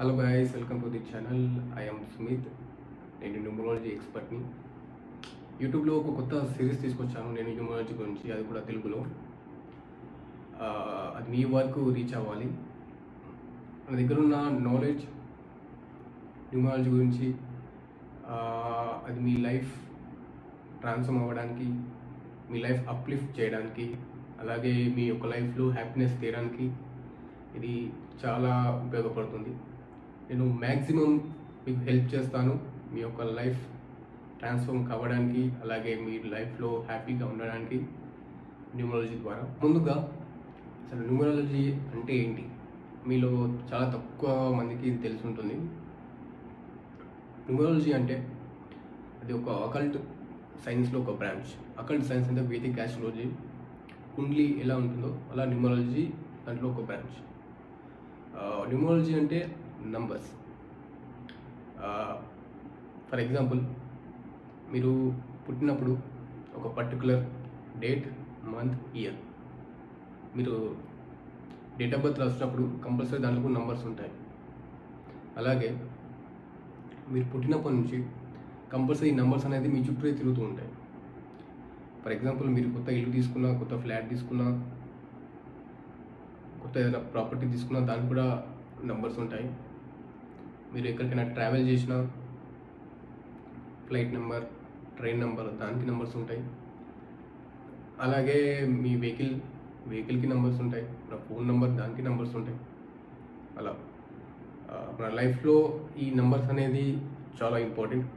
Hello guys, welcome to the channel. I am Sumit. నేను numerology ఎక్స్పర్ట్ని. యూట్యూబ్లో ఒక కొత్త సిరీస్ తీసుకొచ్చాను నేను న్యూమరాలజీ గురించి, అది కూడా తెలుగులో. అది మీ వరకు రీచ్ అవ్వాలి. మన దగ్గర ఉన్న నాలెడ్జ్ న్యూమరాలజీ గురించి అది మీ లైఫ్ ట్రాన్స్ఫార్మ్ అవ్వడానికి, మీ లైఫ్ అప్లిఫ్ట్ చేయడానికి, అలాగే మీ యొక్క లైఫ్లో హ్యాపీనెస్ తీయడానికి ఇది చాలా ఉపయోగపడుతుంది. నేను మ్యాక్సిమం మీకు హెల్ప్ చేస్తాను మీ యొక్క లైఫ్ ట్రాన్స్ఫార్మ్ కావడానికి, అలాగే మీ లైఫ్లో హ్యాపీగా ఉండడానికి న్యూమరాలజీ ద్వారా. ముందుగా అసలు న్యూమరాలజీ అంటే ఏంటి? మీలో చాలా తక్కువ మందికి ఇది తెలిసి ఉంటుంది. న్యూమరాలజీ అంటే అది ఒక అకల్ట్ సైన్స్లో ఒక బ్రాంచ్. అకల్ట్ సైన్స్ అంటే వేదిక్ ఆస్ట్రాలజీ, కుండ్లీ ఎలా ఉంటుందో అలా న్యూమరాలజీ దాంట్లో ఒక బ్రాంచ్. న్యూమరాలజీ అంటే నంబర్స్. ఫర్ ఎగ్జాంపుల్, మీరు పుట్టినప్పుడు ఒక పర్టికులర్ డేట్, మంత్, ఇయర్, మీరు డేట్ ఆఫ్ బర్త్ రాసినప్పుడు కంపల్సరీ దాంట్లో నంబర్స్ ఉంటాయి. అలాగే మీరు పుట్టినప్పటి నుంచి కంపల్సరీ నంబర్స్ అనేది మీ చుట్టూ తిరుగుతూ ఉంటాయి. ఫర్ ఎగ్జాంపుల్, మీరు కొత్త ఇల్లు తీసుకున్నా, కొత్త ఫ్లాట్ తీసుకున్నా, కొత్త ఏదైనా ప్రాపర్టీ తీసుకున్నా దానికి కూడా నంబర్స్ ఉంటాయి. మీరు ఎక్కడికైనా ట్రావెల్ చేసినా ఫ్లైట్ నెంబర్, ట్రైన్ నెంబర్, దానికి నెంబర్స్ ఉంటాయి. అలాగే మీ వెహికల్కి నెంబర్స్ ఉంటాయి. మన ఫోన్ నెంబర్, దానికి నెంబర్స్ ఉంటాయి. అలా మన లైఫ్లో ఈ నెంబర్స్ అనేది చాలా ఇంపార్టెంట్.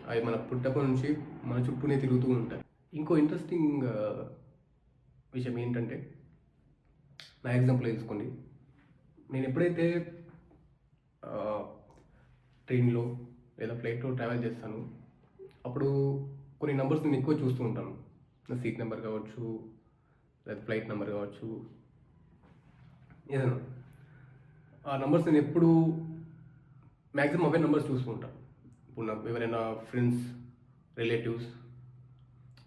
అవి మన పుట్టప్పటి నుంచి మన చుట్టూనే తిరుగుతూ ఉంటాయి. ఇంకో ఇంట్రెస్టింగ్ విషయం ఏంటంటే, నా ఎగ్జాంపుల్ తీసుకోండి. నేను ఎప్పుడైతే ట్రైన్లో లేదా ఫ్లైట్లో ట్రావెల్ చేస్తాను, అప్పుడు కొన్ని నెంబర్స్ నేను ఎక్కువ చూస్తూ ఉంటాను. నా సీట్ నెంబర్ కావచ్చు, లేదా ఫ్లైట్ నెంబర్ కావచ్చు, ఏదైనా ఆ నెంబర్స్ నేను ఎప్పుడు మ్యాక్సిమం అవే నెంబర్స్ చూస్తూ ఉంటాను. ఇప్పుడు నాకు ఎవరైనా ఫ్రెండ్స్, రిలేటివ్స్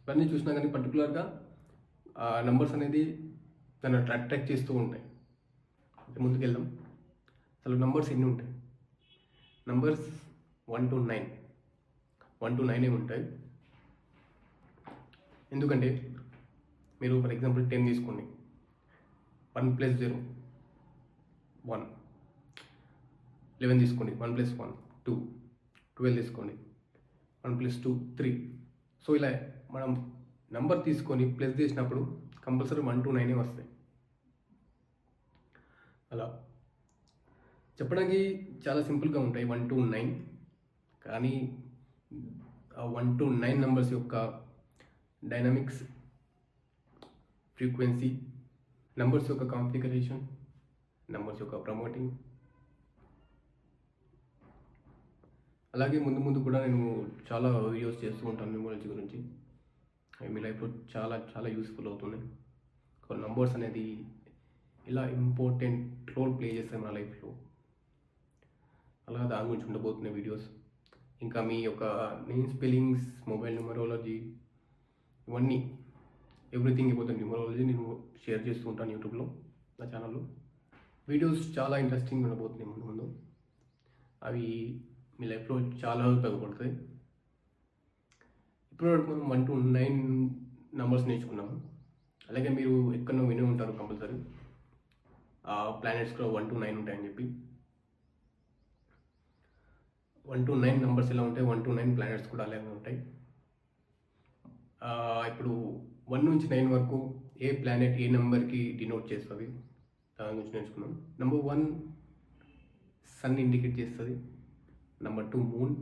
ఇవన్నీ చూసినా కానీ పర్టికులర్గా ఆ నెంబర్స్ అనేది నన్ను అట్రాక్ట్ చేస్తూ ఉంటాయి. ముందుకెళ్దాం. అసలు నంబర్స్ ఎన్ని ఉంటాయి? నంబర్స్ 1 to 9 ఉంటాయి. ఎందుకంటే మీరు ఫర్ ఎగ్జాంపుల్ 10 తీసుకోండి. 1 + 0 1. 11 తీసుకోండి. 1 + 1 2. 12 తీసుకోండి. 1 + 2 3. సో ఇలా మనం నంబర్ తీసుకొని ప్లస్ చేసినప్పుడు కంపల్సరీ 1 to 9 వస్తాయి. అలా చెప్పడానికి చాలా సింపుల్గా ఉంటాయి 1 to 9, కానీ ఆ 1 to 9 నెంబర్స్ యొక్క డైనమిక్స్, ఫ్రీక్వెన్సీ, నెంబర్స్ యొక్క కాన్ఫిగరేషన్, నెంబర్స్ యొక్క ప్రమోటింగ్, అలాగే ముందు కూడా నేను చాలా వీడియోస్ చేస్తూ ఉంటాను న్యూమరాలజీ గురించి. అవి మీ లైఫ్లో చాలా చాలా యూస్ఫుల్ అవుతున్నాయి. నంబర్స్ అనేది ఇలా ఇంపార్టెంట్ రోల్ ప్లే చేస్తాయి మన లైఫ్లో. అలా దాని గురించి ఉండబోతున్నాయి వీడియోస్. ఇంకా మీ యొక్క నేమ్ స్పెల్లింగ్స్, మొబైల్ న్యూమరాలజీ, ఇవన్నీ ఎవ్రీథింగ్ అబౌట్ ద న్యూమరాలజీ నేను షేర్ చేస్తూ ఉంటాను యూట్యూబ్లో, నా ఛానల్లో. వీడియోస్ చాలా ఇంట్రెస్టింగ్ ఉండబోతున్నాయి ముందు. అవి మీ లైఫ్లో చాలా ఉపయోగపడతాయి. ఇప్పుడు మనం 1 to 9 నెంబర్స్ నేర్చుకున్నాము. అలాగే మీరు ఎక్కడో వినే ఉంటారు కంపల్సరీ ప్లానెట్స్లో 1 to 9 ఉంటాయని చెప్పి. 1 to 9 నెంబర్స్ ఎలా ఉంటాయి, 1 to 9 ప్లానెట్స్ కూడా అలాగే ఉంటాయి. ఇప్పుడు 1 నుంచి 9 వరకు ఏ ప్లానెట్ ఏ నెంబర్కి డినోట్ చేస్తుంది దాని గురించి నేర్చుకున్నాం. నెంబర్ 1 సన్ ఇండికేట్ చేస్తుంది. Number 2 moon.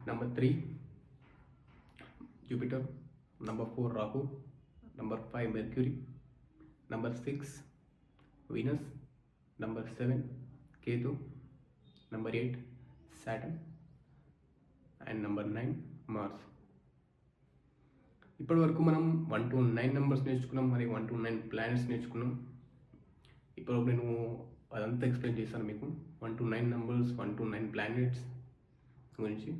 Number 3 Jupiter. Number 4 Rahu. Number 5 Mercury. Number 6 Venus. Number 7 Ketu. Number 8 Saturn. And number 9 Mars. ఇప్పటి వరకు మనం 1 to 9 నెంబర్స్ నేర్చుకున్నాం, మరి 1 to 9 ప్లానెట్స్ నేర్చుకున్నాం. ఇప్పుడు నేను అదంతా ఎక్స్ప్లెయిన్ చేస్తాను మీకు, 1 to 9 నెంబర్స్, 1 to 9 ప్లానెట్స్ గురించి.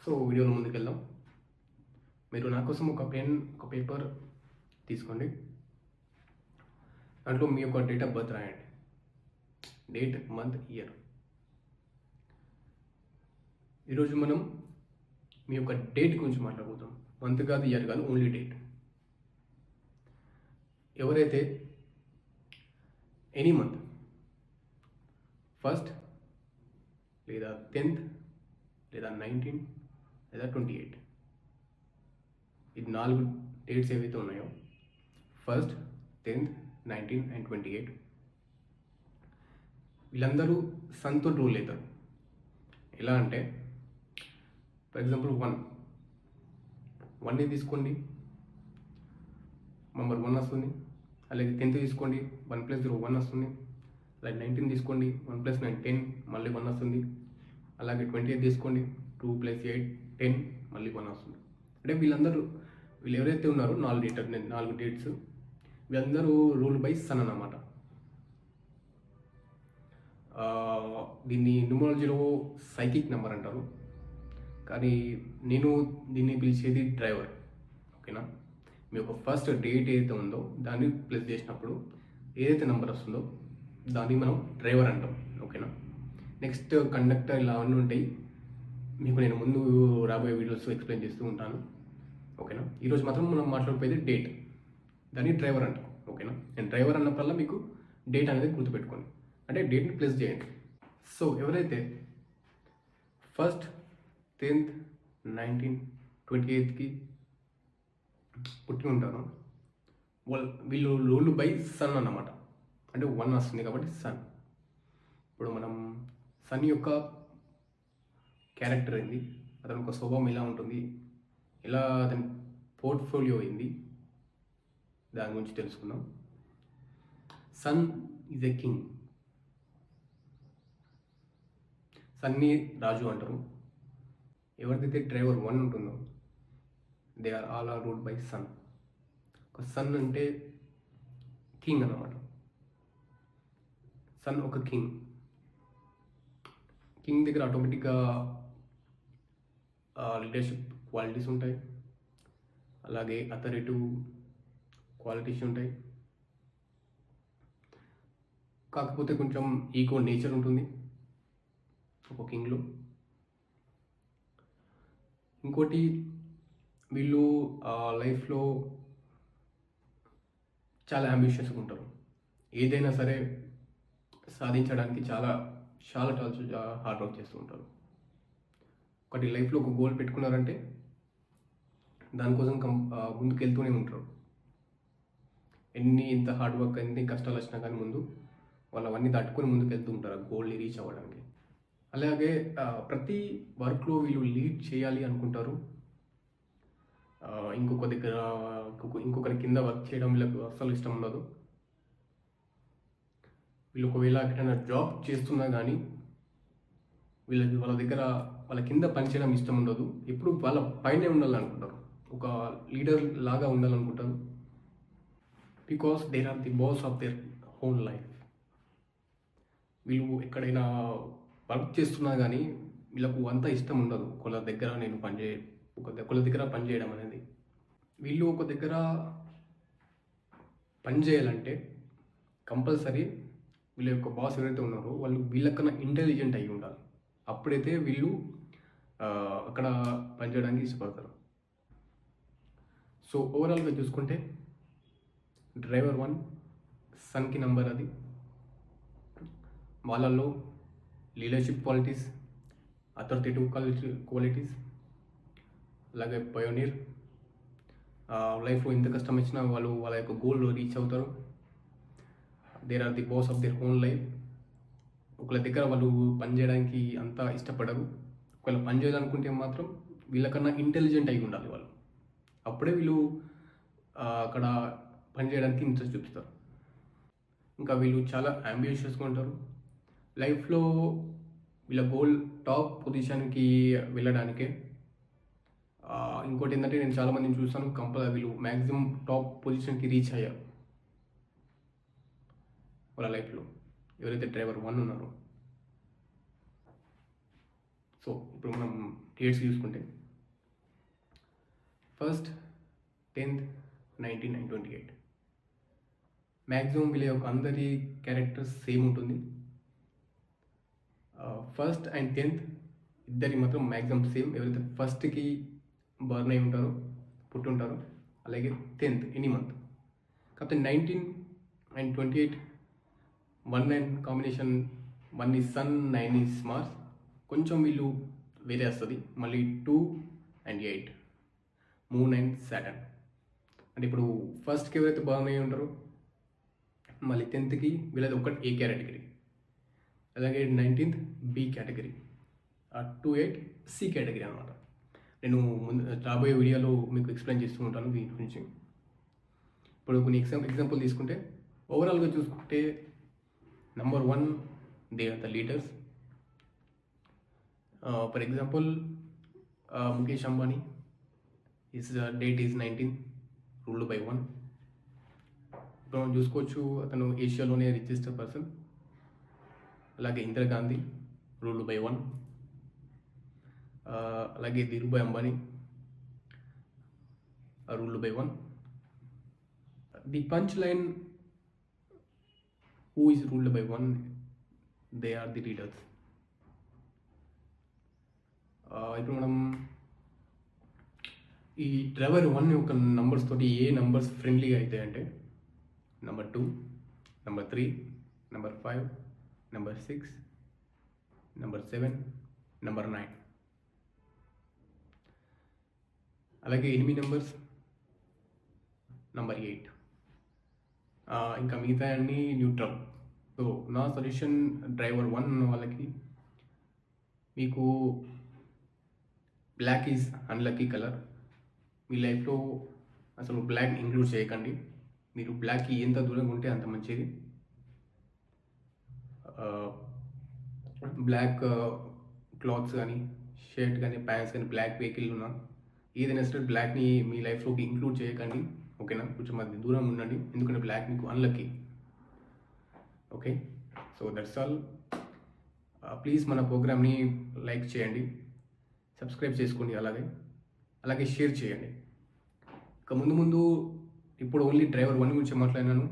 సో వీడియోలో ముందుకెళ్దాం. మీరు నా కోసం ఒక పెన్, ఒక పేపర్ తీసుకోండి. దాంట్లో మీ యొక్క డేట్ ఆఫ్ బర్త్ రాయండి. Date, month, year. ఈరోజు మనం మీ యొక్క డేట్ గురించి మాట్లాడబోతాం. మంత్ కాదు, ఇయర్ కాదు, ఓన్లీ డేట్. ఎవరైతే ఎనీ మంత్ 1st లేదా 10th లేదా 19 లేదా 28, ఇది 4 డేట్స్ ఏవైతే ఉన్నాయో 1st, 10th, 19 అండ్ 28, వీళ్ళందరూ సన్తో రూల్ అవుతారు. ఎలా అంటే ఫర్ ఎగ్జాంపుల్ 1 తీసుకోండి, నంబర్ 1 వస్తుంది. అలాగే 10th తీసుకోండి, 1 + 0 1 వస్తుంది. అలాగే 19 తీసుకోండి, 1 + 9 10, మళ్ళీ 1 వస్తుంది. అలాగే 28 తీసుకోండి, 2 + 8 10, మళ్ళీ 1 వస్తుంది. అంటే వీళ్ళు ఎవరైతే ఉన్నారో 4 డేట్స్, వీళ్ళందరూ రూల్ బై సన్ అన్నమాట. దీన్ని న్యూమరాలజీలో సైకిక్ నెంబర్ అంటారు, కానీ నేను దీన్ని పిలిచేది డ్రైవర్. ఓకేనా? మీ యొక్క ఫస్ట్ డేట్ ఏదైతే ఉందో దాన్ని ప్లస్ చేసినప్పుడు ఏదైతే నెంబర్ వస్తుందో దాన్ని మనం డ్రైవర్ అంటాం. ఓకేనా? నెక్స్ట్ కండక్టర్, ఇలా అన్నీ ఉంటాయి. మీకు నేను ముందు రాబోయే వీడియోస్ ఎక్స్ప్లెయిన్ చేస్తూ ఉంటాను. ఓకేనా? ఈరోజు మాత్రం మనం మాట్లాడిపోయేది డేట్, దాన్ని డ్రైవర్ అంటాం. ఓకేనా? నేను డ్రైవర్ అన్నప్పుడల్లా మీకు డేట్ అనేది గుర్తుపెట్టుకోండి, అంటే డేట్ని ప్లస్ చేయండి. సో ఎవరైతే 1st, 10th, 19, 28కి పుట్టి ఉంటారో వీళ్ళు రూల్ బై సన్ అన్నమాట. అంటే 1 వస్తుంది కాబట్టి సన్. ఇప్పుడు మనం సన్ యొక్క క్యారెక్టర్ ఏంది, అతని యొక్క స్వభావం ఎలా ఉంటుంది, ఎలా అతని పోర్ట్ఫోలియో ఏంది, దాని గురించి తెలుసుకుందాం. Sun is a king. సన్ని రాజు అంటారు. ఎవరిదైతే డ్రైవర్ 1 ఉంటుందో they are ruled by sun. ఒక సన్ అంటే కింగ్ అన్నమాట. సన్ ఒక కింగ్ దగ్గర ఆటోమేటిక్గా లీడర్షిప్ క్వాలిటీస్ ఉంటాయి, అలాగే అథారిటివ్ క్వాలిటీస్ ఉంటాయి. కాకపోతే కొంచెం ఈగో నేచర్ ఉంటుంది ఒక కింగ్లో. ఇంకోటి, వీళ్ళు లైఫ్లో చాలా అంబిషియస్గా ఉంటారు. ఏదైనా సరే సాధించడానికి చాలా హార్డ్ వర్క్ చేస్తూ ఉంటారు. ఒకటి లైఫ్లో ఒక గోల్ పెట్టుకున్నారంటే దానికోసం ముందుకు వెళ్తూనే ఉంటారు. ఎంత హార్డ్ వర్క్, ఎన్ని కష్టాలు వచ్చినా కానీ ముందు వాళ్ళు అవన్నీ దాటుకొని ముందుకు వెళ్తూ ఉంటారు గోల్ని రీచ్ అవ్వడానికి. అలాగే ప్రతి వర్క్లో వీళ్ళు లీడ్ చేయాలి అనుకుంటారు. ఇంకొకరి కింద వర్క్ చేయడం వీళ్ళకు అస్సలు ఇష్టం ఉండదు. వీళ్ళు ఒకవేళ ఎక్కడైనా జాబ్ చేస్తున్నా కానీ వాళ్ళ కింద పనిచేయడం ఇష్టం ఉండదు. ఎప్పుడు వాళ్ళ పైనే ఉండాలనుకుంటారు, ఒక లీడర్ లాగా ఉండాలనుకుంటారు. Because they are the boss of their whole life. వీళ్ళు ఎక్కడైనా వర్క్ చేస్తున్నా కానీ వీళ్ళకు అంత ఇష్టం ఉండదు ఒకళ్ళ దగ్గర పనిచేయడం అనేది. వీళ్ళు ఒక దగ్గర పని చేయాలంటే కంపల్సరీ వీళ్ళ యొక్క బాస్ ఎవరైతే ఉన్నారో వీళ్ళకన్నా ఇంటెలిజెంట్ అయి ఉండాలి. అప్పుడైతే వీళ్ళు అక్కడ పనిచేయడానికి ఇష్టపడతారు. సో ఓవరాల్గా చూసుకుంటే డ్రైవర్ 1 సన్కి నంబర్. అది వాళ్ళల్లో లీడర్షిప్ క్వాలిటీస్, అథారిటేటివ్ క్వాలిటీస్, అలాగే పయోనీర్. లైఫ్లో ఎంత కష్టం వచ్చినా వాళ్ళ యొక్క గోల్ రీచ్ అవుతారు. There are the boss of their own life. ఒకళ్ళ దగ్గర వాళ్ళు పనిచేయడానికి అంత ఇష్టపడరు. ఒకవేళ పని చేయాలనుకుంటే మాత్రం వీళ్ళకన్నా ఇంటెలిజెంట్ అయి ఉండాలి వాళ్ళు. అప్పుడే వీళ్ళు అక్కడ పనిచేయడానికి ఇంట్రెస్ట్ చూపిస్తారు. ఇంకా వీళ్ళు చాలా అంబిషియస్గా ఉంటారు. లైఫ్లో వీళ్ళ గోల్ టాప్ పొజిషన్కి వెళ్ళడానికే. ఇంకోటి ఏంటంటే నేను చాలామందిని చూస్తాను, వీళ్ళు మ్యాక్సిమం టాప్ పొజిషన్కి రీచ్ అయ్యారు వాళ్ళ లైఫ్లో, ఎవరైతే డ్రైవర్ 1 ఉన్నారో. సో ఇప్పుడు మనం డేట్స్ చూసుకుంటే 1st, 10th, 19 and 28 మ్యాక్సిమం వీళ్ళ యొక్క అందరి క్యారెక్టర్స్ సేమ్ ఉంటుంది. ఫస్ట్ అండ్ 10th ఇద్దరి మాత్రం మ్యాక్సిమం సేమ్. ఎవరైతే ఫస్ట్కి బర్న్ అయి ఉంటారో పుట్టుంటారో అలాగే 10th ఎనీ మంత్. కాకపోతే 19 and 28 1 9 combination. 1 is sun, 9 is Mars. కొంచెం వీళ్ళు వేరే వస్తుంది. మళ్ళీ 2 అండ్ 8 మూన్ అండ్ సాటర్న్. అంటే ఇప్పుడు ఫస్ట్కి ఎవరైతే బర్న్ అయి ఉంటారో మళ్ళీ 10థ్కి వీళ్ళది ఒకటి ఏ కేటగిరీ, అలాగే 19th B category, 28 C category అనమాట. నేను ముందు రాబోయే వీడియోలో మీకు ఎక్స్ప్లెయిన్ చేస్తూ ఉంటాను దీని గురించి. ఇప్పుడు కొన్ని ఎగ్జాంపుల్ తీసుకుంటే ఓవరాల్గా చూసుకుంటే number 1 they are the leaders. For example Mukesh Ambani, his date is 19, ruled by 1. ఇప్పుడు మనం చూసుకోవచ్చు అతను ఏషియాలోనే రిచెస్ట్ పర్సన్. అలాగే ఇందిరాగాంధీ, రూల్డ్ బై 1. అలాగే Dhirubhai Ambani, ruled by 1. The punch line, who is ruled by 1, they are the leaders. ఇప్పుడు మనం ఈ డ్రైవర్ 1 యొక్క నంబర్స్ తోటి ఏ నంబర్స్ ఫ్రెండ్లీగా అవుతాయి అంటే number 2, number 3, number 5, number 6, number 7, number 9. అలాగే 8 నెంబర్స్ నెంబర్ 8. ఇంకా మిగతా అన్నీ న్యూట్రల్. సో నా సొల్యూషన్ డ్రైవర్ 1 ఉన్న వాళ్ళకి, మీకు బ్లాక్ ఈజ్ అన్లక్కీ కలర్. మీ లైఫ్లో అసలు బ్లాక్ ఇంక్లూడ్ చేయకండి. మీరు బ్లాక్కి ఎంత దూరంగా ఉంటే అంత మంచిది. బ్లాక్ క్లాత్స్ కానీ, షర్ట్ కానీ, ప్యాంట్స్ కానీ, బ్లాక్ వెహికల్ ఉన్నా ఏదైనా సరే బ్లాక్ని మీ లైఫ్లోకి ఇంక్లూడ్ చేయకండి. ఓకేనా? కొంచెం అది దూరం ఉండండి, ఎందుకంటే బ్లాక్ మీకు unlucky. Okay, so that's all. Please మన ప్రోగ్రామ్ని లైక్ చేయండి, సబ్స్క్రైబ్ చేసుకోండి, అలాగే షేర్ చేయండి. ఇక ముందు ఇప్పుడు ఓన్లీ డ్రైవర్ 1 గురించి మాట్లాడినాను,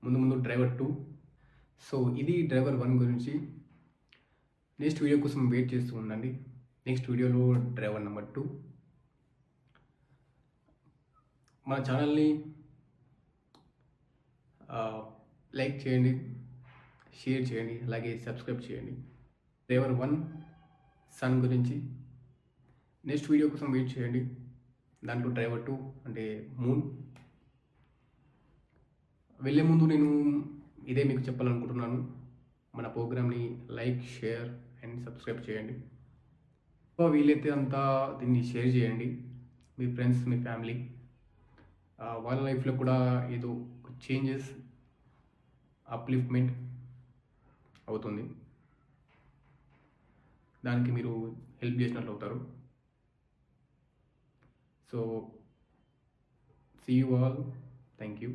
ముందు డ్రైవర్ 2. సో ఇది డ్రైవర్ 1 గురించి. నెక్స్ట్ వీడియో కోసం వెయిట్ చేస్తూ ఉండండి. నెక్స్ట్ వీడియోలో డ్రైవర్ నెంబర్ 2. మన ఛానల్ని లైక్ చేయండి, షేర్ చేయండి, అలాగే సబ్స్క్రైబ్ చేయండి. డ్రైవర్ 1 సన్ గురించి నెక్స్ట్ వీడియో కోసం వెయిట్ చేయండి. దాంట్లో డ్రైవర్ 2 అంటే మూన్. వెళ్ళే ముందు నేను ఇదే మీకు చెప్పాలనుకుంటున్నాను, మన ప్రోగ్రామ్ని లైక్, షేర్ అండ్ సబ్స్క్రైబ్ చేయండి. వీలైతే అంతా దీన్ని షేర్ చేయండి మీ ఫ్రెండ్స్, మీ ఫ్యామిలీ. వాళ్ళ లైఫ్లో కూడా ఏదో చేంజెస్, అప్లిఫ్ట్మెంట్ అవుతుంది. దానికి మీరు హెల్ప్ చేసినట్లు అవుతారు. So see you all. Thank you.